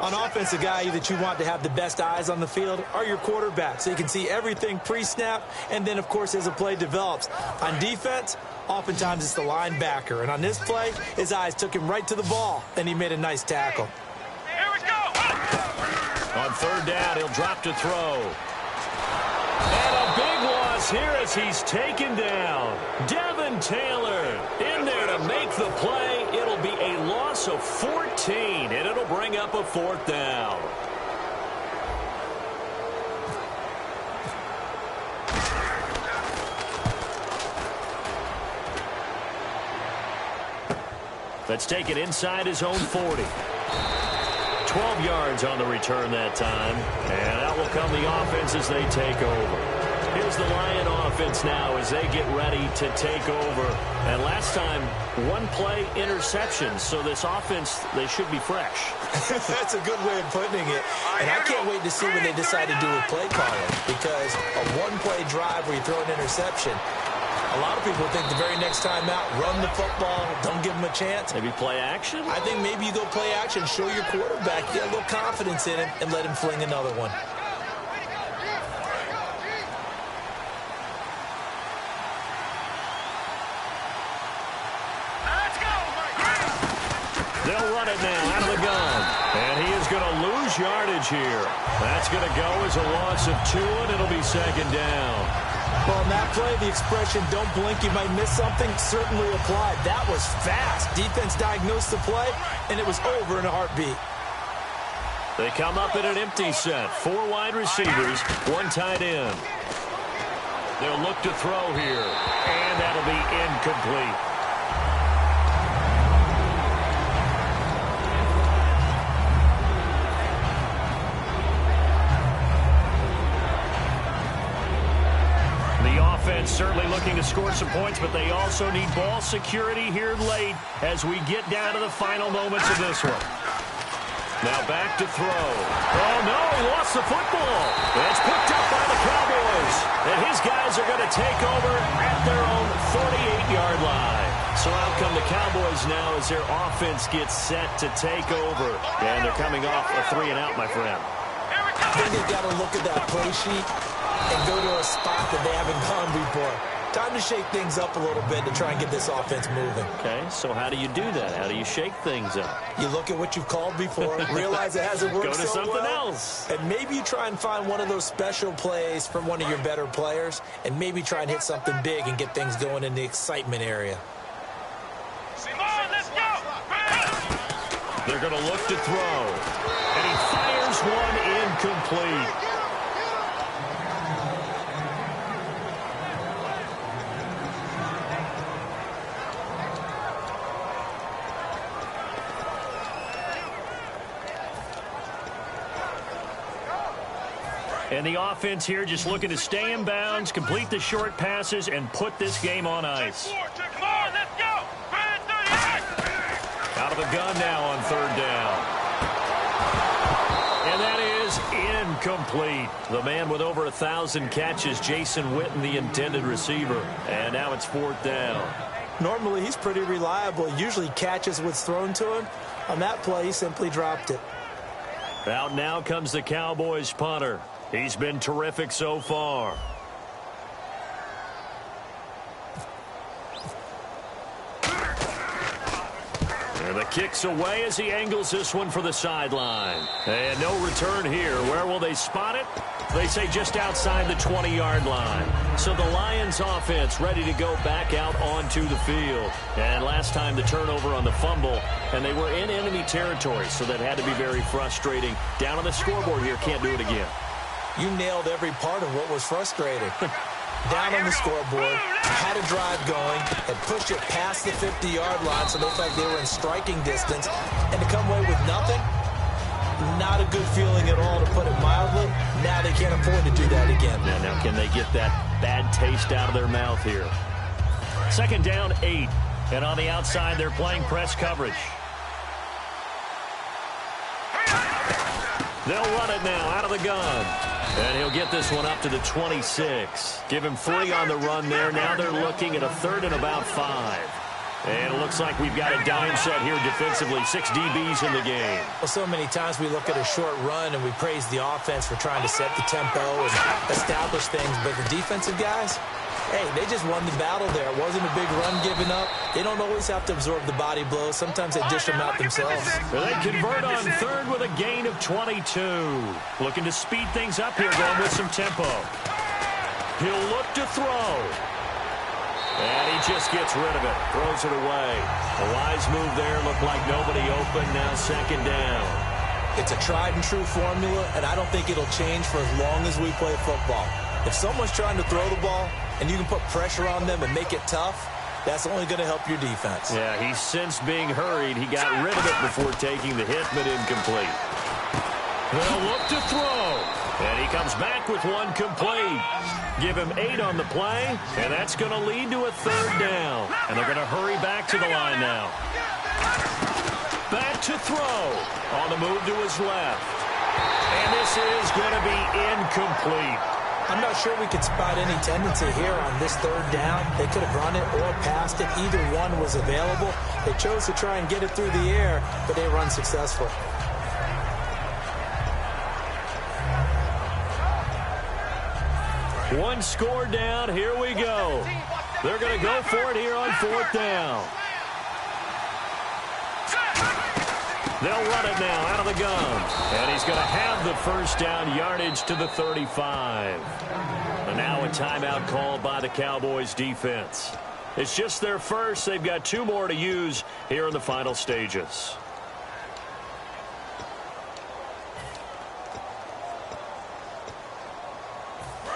[SPEAKER 3] On offense, a guy that you want to have the best eyes on the field are your quarterbacks, so you can see everything pre-snap, and then, of course, as the play develops. On defense, oftentimes it's the linebacker, and on this play, his eyes took him right to the ball, and he made a nice tackle.
[SPEAKER 4] Here we go.
[SPEAKER 2] On 3rd down, he'll drop to throw. And a big loss here as he's taken down. Devin Taylor in there to make the play. It'll be a loss of 14, and it'll bring up a 4th down. Let's take it inside his own 40. 12 yards on the return that time. And out will come the offense as they take over. Here's the Lion offense now as they get ready to take over. And last time, 1 play interception. So this offense, they should be fresh.
[SPEAKER 3] That's a good way of putting it. And I can't wait to see what they decide to do with play calling. Because a 1-play drive where you throw an interception, a lot of people think the very next time out, run the football, don't give them a chance.
[SPEAKER 2] Maybe play action?
[SPEAKER 3] I think maybe you go play action, show your quarterback, get a little confidence in him, and let him fling another one.
[SPEAKER 2] They'll run it now out of the gun. And he is going to lose yardage here. That's going to go as a loss of 2, and it'll be second down.
[SPEAKER 3] Well, in that play, the expression, don't blink, you might miss something, certainly applied. That was fast. Defense diagnosed the play, and it was over in a heartbeat.
[SPEAKER 2] They come up in an empty set. 4 wide receivers, 1 tight end. They'll look to throw here, and that'll be incomplete. Offense certainly looking to score some points, but they also need ball security here late as we get down to the final moments of this one. Now back to throw. Oh, no, he lost the football. It's picked up by the Cowboys, and his guys are going to take over at their own 48-yard line. So out come the Cowboys now as their offense gets set to take over. And they're coming off a 3-and-out, my friend.
[SPEAKER 3] I think they've got to look at that play sheet and go to a spot that they haven't gone before. Time to shake things up a little bit to try and get this offense moving.
[SPEAKER 2] Okay, so how do you do that? How do you shake things up?
[SPEAKER 3] You look at what you've called before, realize it hasn't worked
[SPEAKER 2] Go to
[SPEAKER 3] so
[SPEAKER 2] something
[SPEAKER 3] well,
[SPEAKER 2] else.
[SPEAKER 3] and maybe you try and find one of those special plays from one of your better players, and maybe try and hit something big and get things going in the excitement area.
[SPEAKER 4] Let's go.
[SPEAKER 2] They're going to look to throw, and he fires one incomplete. And the offense here just looking to stay in bounds, complete the short passes, and put this game on ice.
[SPEAKER 4] Come on, let's go.
[SPEAKER 2] Out of the gun now on 3rd down. And that is incomplete. The man with over 1,000 catches, Jason Witten, the intended receiver. And now it's 4th down.
[SPEAKER 3] Normally, he's pretty reliable. Usually catches what's thrown to him. On that play, he simply dropped it.
[SPEAKER 2] Out now comes the Cowboys punter. He's been terrific so far. And the kick's away as he angles this one for the sideline. And no return here. Where will they spot it? They say just outside the 20-yard line. So the Lions offense ready to go back out onto the field. And last time the turnover on the fumble, and they were in enemy territory, so that had to be very frustrating. Down on the scoreboard here, can't do it again.
[SPEAKER 3] You nailed every part of what was frustrating. Down on the scoreboard, had a drive going, and pushed it past the 50-yard line, so they felt like they were in striking distance. And to come away with nothing, not a good feeling at all, to put it mildly. Now they can't afford to do that again.
[SPEAKER 2] Now can they get that bad taste out of their mouth here? 2nd down, 8. And on the outside, they're playing press coverage. They'll run it now out of the gun. And he'll get this one up to the 26. Give him 3 on the run there. Now they're looking at a 3rd and about 5. And it looks like we've got a dime set here defensively. 6 DBs in the game.
[SPEAKER 3] Well, so many times we look at a short run and we praise the offense for trying to set the tempo and establish things. But the defensive guys, hey, they just won the battle there. It wasn't a big run given up. They don't always have to absorb the body blows. Sometimes they dish them out themselves.
[SPEAKER 2] They convert on 3rd with a gain of 22. Looking to speed things up here, going with some tempo. He'll look to throw. And he just gets rid of it. Throws it away. A wise move there. Looked like nobody open. Now 2nd down.
[SPEAKER 3] It's a tried and true formula, and I don't think it'll change for as long as we play football. If someone's trying to throw the ball and you can put pressure on them and make it tough, that's only going to help your defense.
[SPEAKER 2] Yeah, he's sensed being hurried. He got rid of it before taking the hit, but incomplete. They'll look to throw. And he comes back with one complete. Give him 8 on the play, and that's going to lead to a 3rd down. And they're going to hurry back to the line now. Back to throw. On the move to his left. And this is going to be incomplete.
[SPEAKER 3] I'm not sure we could spot any tendency here on this 3rd down. They could have run it or passed it. Either one was available. They chose to try and get it through the air, but they were unsuccessful.
[SPEAKER 2] One score down. Here we go. They're going to go for it here on 4th down. They'll run it now out of the gun. And he's going to have the first down, yardage to the 35. And now a timeout called by the Cowboys defense. It's just their first. They've got 2 more to use here in the final stages.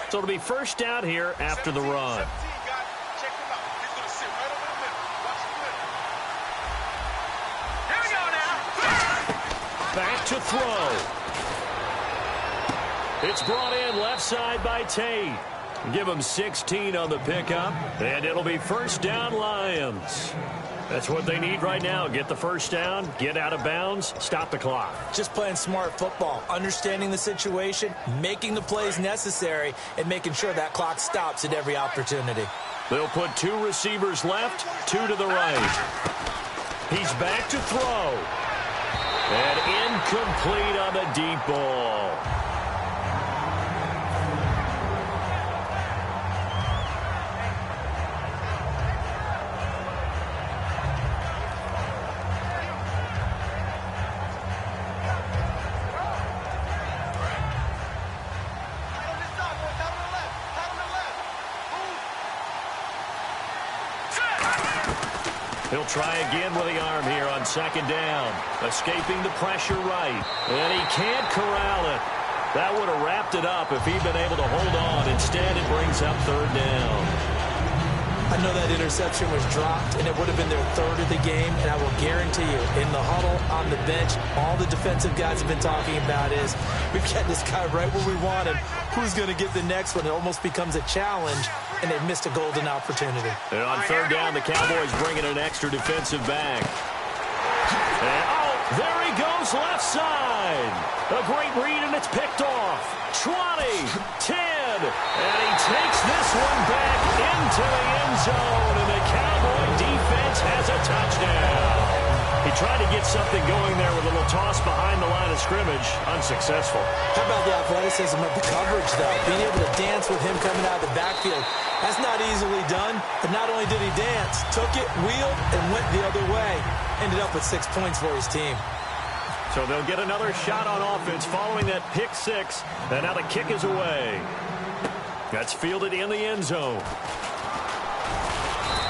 [SPEAKER 2] So it'll be first down here after the run. Back to throw. It's brought in left side by Tate. Give him 16 on the pickup, and it'll be first down Lions. That's what they need right now. Get the first down, get out of bounds, stop the clock.
[SPEAKER 3] Just playing smart football, understanding the situation, making the plays necessary, and making sure that clock stops at every opportunity.
[SPEAKER 2] They'll put 2 receivers left, 2 to the right. He's back to throw. And incomplete on the deep ball. He'll try again with the arm here on second down. Escaping the pressure right. And he can't corral it. That would have wrapped it up if he'd been able to hold on. Instead, it brings up third down.
[SPEAKER 3] I know that interception was dropped, and it would have been their 3rd of the game, and I will guarantee you, in the huddle, on the bench, all the defensive guys have been talking about is, we've got this guy right where we want him. Who's going to get the next one? It almost becomes a challenge, and they've missed a golden opportunity.
[SPEAKER 2] And on third down, the Cowboys bring in an extra defensive back. And, oh, there he goes left side. A great read, and it's picked off. 20, 10, and he takes this one back into the end zone, and the Cowboy defense has a touchdown. He tried to get something going there with a little toss behind the line of scrimmage. Unsuccessful.
[SPEAKER 3] How about the athleticism of the coverage, though? Being able to dance with him coming out of the backfield. That's not easily done. But not only did he dance, took it, wheeled, and went the other way. Ended up with 6 points for his team.
[SPEAKER 2] So they'll get another shot on offense following that pick 6. And now the kick is away. That's fielded in the end zone.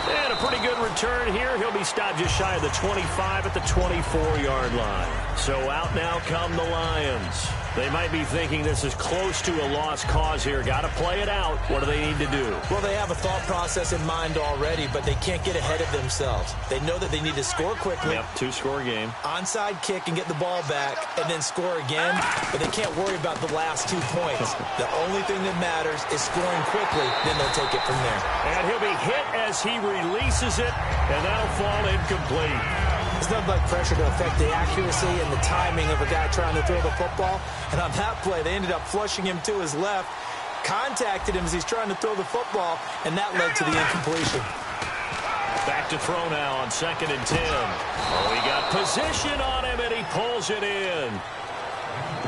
[SPEAKER 2] And a pretty good return here. He'll be stopped just shy of the 25 at the 24-yard line. So out now come the Lions. They might be thinking this is close to a lost cause here. Got to play it out. What do they need to do?
[SPEAKER 3] Well, they have a thought process in mind already, but they can't get ahead of themselves. They know that they need to score quickly.
[SPEAKER 2] Yep, 2-score game.
[SPEAKER 3] Onside kick and get the ball back and then score again, but they can't worry about the last 2 points. The only thing that matters is scoring quickly, then they'll take it from there.
[SPEAKER 2] And he'll be hit as he releases it, and that'll fall incomplete.
[SPEAKER 3] It's nothing like pressure to affect the accuracy and the timing of a guy trying to throw the football. And on that play, they ended up flushing him to his left, contacted him as he's trying to throw the football, and that led to the incompletion.
[SPEAKER 2] Back to throw now on 2nd and 10. Oh, he got position on him, and he pulls it in.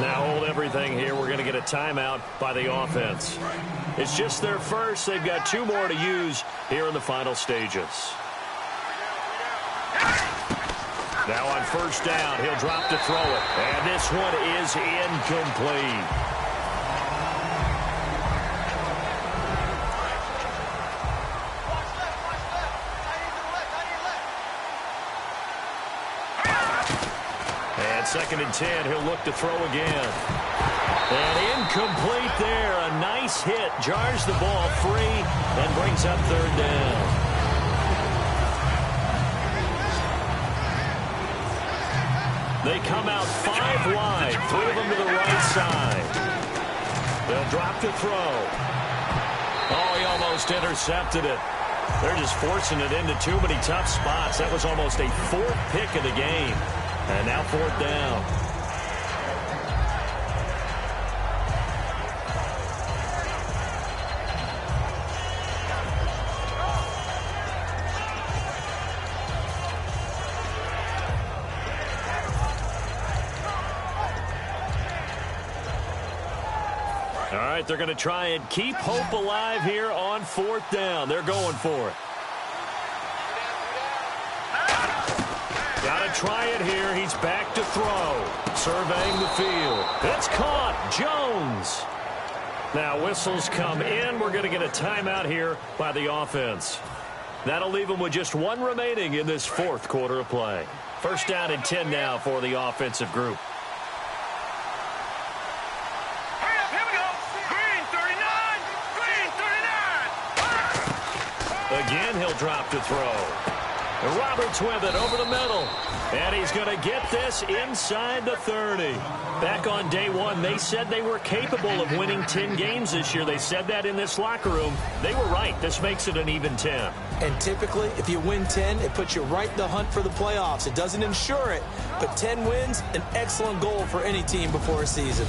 [SPEAKER 2] Now hold everything here. We're going to get a timeout by the offense. It's just their first. They've got 2 more to use here in the final stages. Now on first down, he'll drop to throw it. And this one is incomplete. And 2nd and 10, he'll look to throw again. And incomplete there. A nice hit. Jars the ball free and brings up third down. They come out 5 wide, 3 of them to the right side. They'll drop to throw. Oh, he almost intercepted it. They're just forcing it into too many tough spots. That was almost a 4th pick of the game. And now 4th down. All right, they're going to try and keep hope alive here on 4th down. They're going for it. Got to try it here. He's back to throw. Surveying the field. It's caught. Jones. Now whistles come in. We're going to get a timeout here by the offense. That'll leave them with just one remaining in this fourth quarter of play. First down and 10 now for the offensive group.
[SPEAKER 4] Hurry up, here we go. Green 39. Green 39.
[SPEAKER 2] Again, he'll drop to throw. And Roberts with it over the middle. And he's going to get this inside the 30. Back on day one, they said they were capable of winning 10 games this year. They said that in this locker room. They were right. This makes it an even 10.
[SPEAKER 3] And typically, if you win 10, it puts you right in the hunt for the playoffs. It doesn't ensure it, but 10 wins, an excellent goal for any team before a season.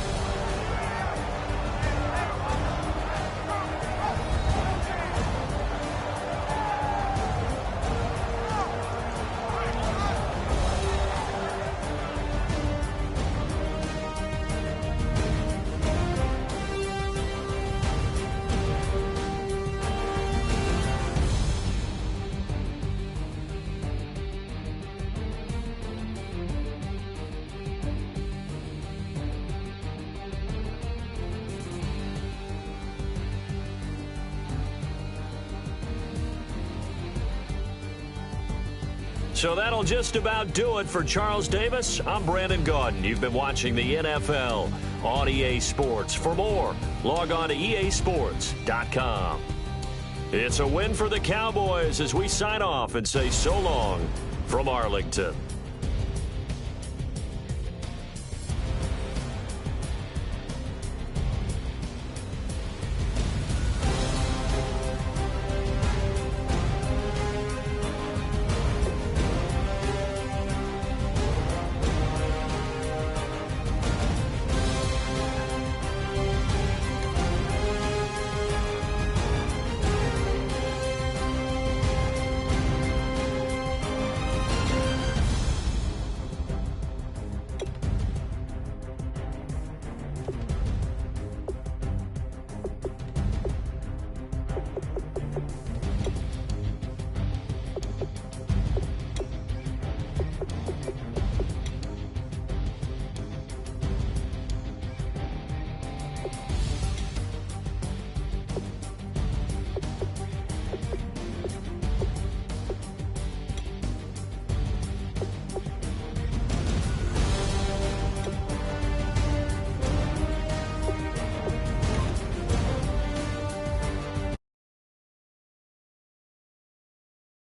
[SPEAKER 2] So that'll just about do it for Charles Davis. I'm Brandon Gaudin. You've been watching the NFL on EA Sports. For more, log on to easports.com. It's a win for the Cowboys as we sign off and say so long from Arlington.